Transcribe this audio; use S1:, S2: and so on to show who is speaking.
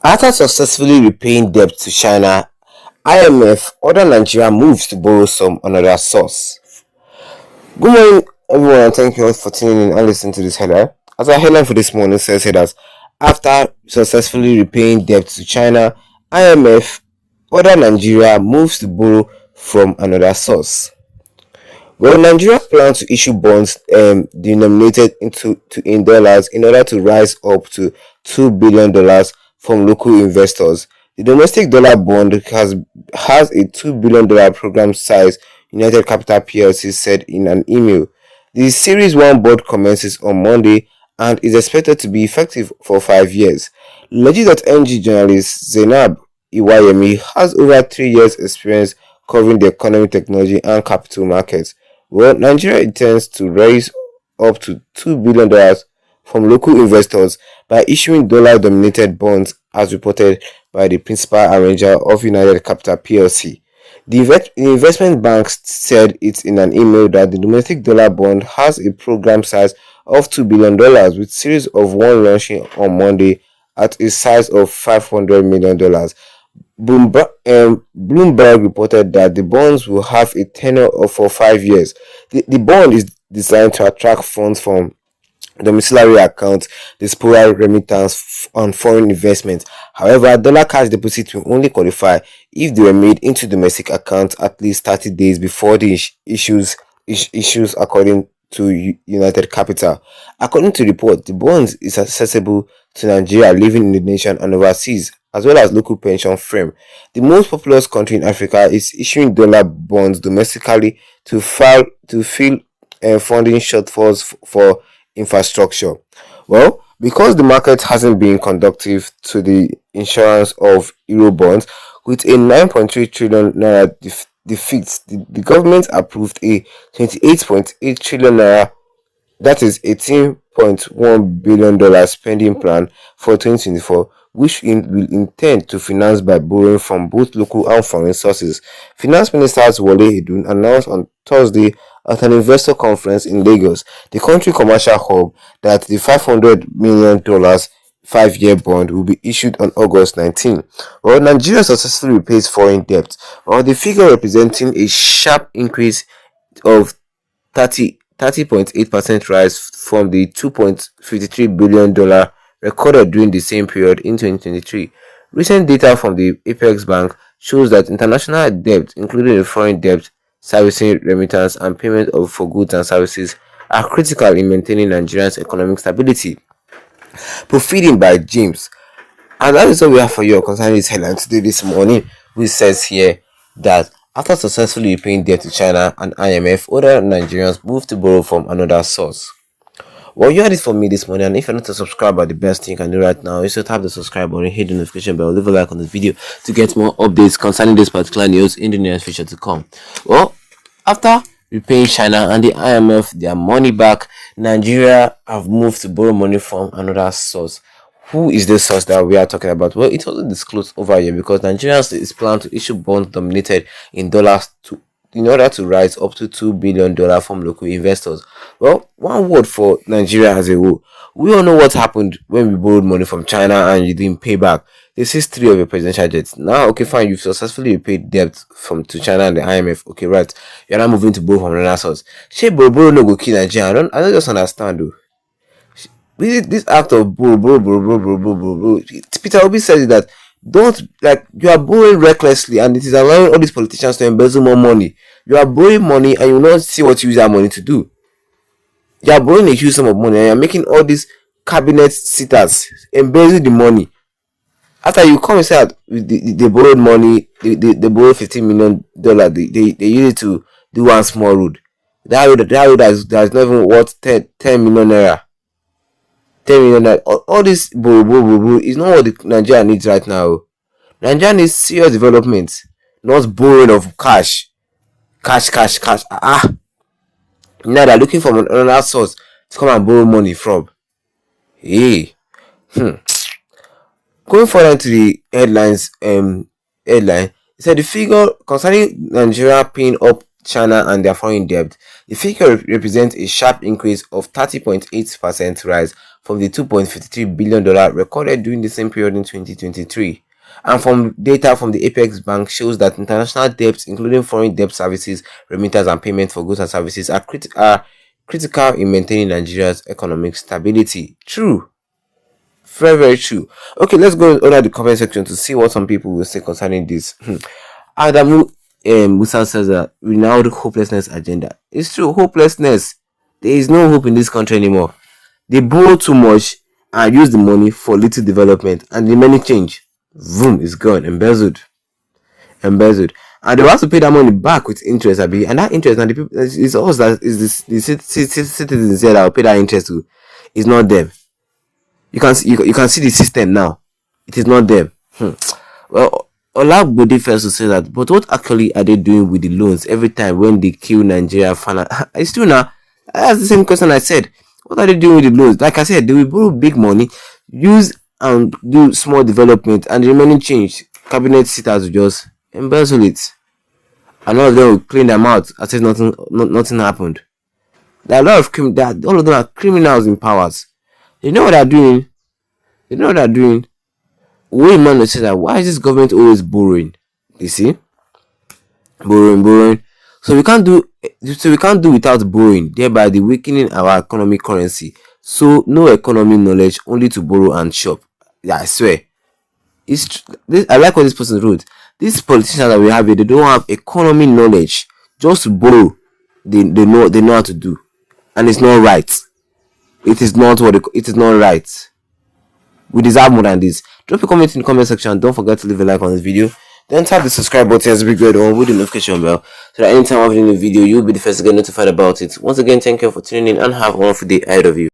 S1: After successfully repaying debt to China, IMF ordered Nigeria moves to borrow some another source. Good morning, everyone, and thank you all for tuning in and listening to this headline. As our headline for this morning says here that after successfully repaying debt to China, IMF ordered Nigeria moves to borrow from another source. Well, Nigeria plans to issue bonds denominated in dollars in order to rise up to $2 billion from local investors. The domestic dollar bond has a $2 billion program size, United Capital PLC said in an email. The Series 1 board commences on Monday and is expected to be effective for 5 years. Legit.ng journalist Zainab Iwayemi has over 3 years experience covering the economy, technology and capital markets. Well, Nigeria intends to raise up to $2 billion from local investors by issuing dollar-denominated bonds, as reported by the principal arranger of United Capital PLC. The investment bank said it in an email that the domestic dollar bond has a program size of $2 billion, with series of one launching on Monday at a size of $500 million. Bloomberg reported that the bonds will have a tenure of for 5 years. The bond is designed to attract funds from domiciliary accounts, diaspora remittance, and foreign investment. However, dollar cash deposits will only qualify if they were made into domestic accounts at least 30 days before the issues, according to United Capital. According to report, the bonds is accessible to Nigeria living in the nation and overseas, as well as local pension firm. The most populous country in Africa is issuing dollar bonds domestically to fill funding shortfalls for infrastructure. Well, because the market hasn't been conducive to the issuance of euro bonds, with a 9.3 trillion naira deficit, the government approved a 28.8 trillion naira, that is $18.1 billion spending plan for 2024, which will intend to finance by borrowing from both local and foreign sources. Finance Minister Wole Edun announced on Thursday at an investor conference in Lagos, the country commercial hub, that the $500 million 5-year bond will be issued on August 19. Well, Nigeria successfully repays foreign debt, the figure representing a sharp increase of 30.8% rise from the $2.53 billion recorded during the same period in 2023. Recent data from the Apex Bank shows that international debt, including the foreign debt, servicing, remittance, and payment for goods and services, are critical in maintaining Nigeria's economic stability. Proceeding by James. And that is all we have for you concerning this headline today this morning, which says here that after successfully repaying debt to China, and IMF ordered Nigerians move to borrow from another source. Well, you had it for me this morning, and if you're not a subscriber, the best thing you can do right now is to tap the subscribe button, hit the notification bell, leave a like on this video to get more updates concerning this particular news in the near future to come. Well, after repaying China and the IMF their money back, Nigeria have moved to borrow money from another source. Who is the source that we are talking about? Well, it's also disclosed over here because Nigeria is planned to issue bonds denominated in dollars in order to rise up to $2 billion from local investors. Well, one word for Nigeria as a whole. We all know what happened when we borrowed money from China and you didn't pay back. This is 3 of your presidential jets. Now, okay, fine, you've successfully repaid debt to China and the IMF. Okay, right. You're now moving to borrow from another source. She borrow no go kill Nigeria. I don't just understand though. This act of borrow. Peter Obi said that you are borrowing recklessly and it is allowing all these politicians to embezzle more money. You are borrowing money and you will not see what you use that money to do. You are borrowing a huge sum of money and you are making all these cabinet sitters embezzle the money. After you come and say that they borrowed money, they borrowed $15 million, they use it to do one small road. That road that's not even worth 10 million naira. 10 million naira. All this borrow is not what Nigeria needs right now. Nigeria needs serious development, not borrowing of cash. Now they're looking for another source to come and borrow money from. Hey. Going further into the headline, it said the figure concerning Nigeria paying up China and their foreign debt, the figure represents a sharp increase of 30.8% rise from the $2.53 billion recorded during the same period in 2023. And from data from the Apex Bank shows that international debts, including foreign debt services, remittance, and payment for goods and services, are critical in maintaining Nigeria's economic stability. True. Very, very true. Okay, let's go under the comment section to see what some people will say concerning this. Adamu Musa says that renowned hopelessness agenda. It's true, hopelessness. There is no hope in this country anymore. They borrow too much and use the money for little development, and the money change. Boom, it's gone, embezzled. And they will have to pay that money back with interest, and that interest, and the people, it's us that is the citizens here that will pay that interest to. It's not them. You can see the system now. It is not them. Well, Olagbode first to say that, but what actually are they doing with the loans every time when they kill Nigeria? It's true now. That's the same question I said. What are they doing with the loans? Like I said, they will borrow big money, use and do small development, and the remaining change, cabinet sitters will just embezzle it. And all of them will clean them out as if nothing happened. There are a lot of all of them are criminals in powers. They know what they're doing. We man will say that, why is this government always borrowing? You see? Borrowing. So we can't do without borrowing, thereby the weakening our economic currency. So no economy knowledge, only to borrow and shop. Yeah, I swear. I like what this person wrote. These politicians that we have here, they don't have economy knowledge. Just to borrow, they know how to do, and it's not right. It is not right. We deserve more than this. Drop a comment in the comment section. Don't forget to leave a like on this video. Then tap the subscribe button as a big red one with the notification bell, so that anytime I have a new video, you'll be the first to get notified about it. Once again, thank you for tuning in and have a wonderful day ahead of you.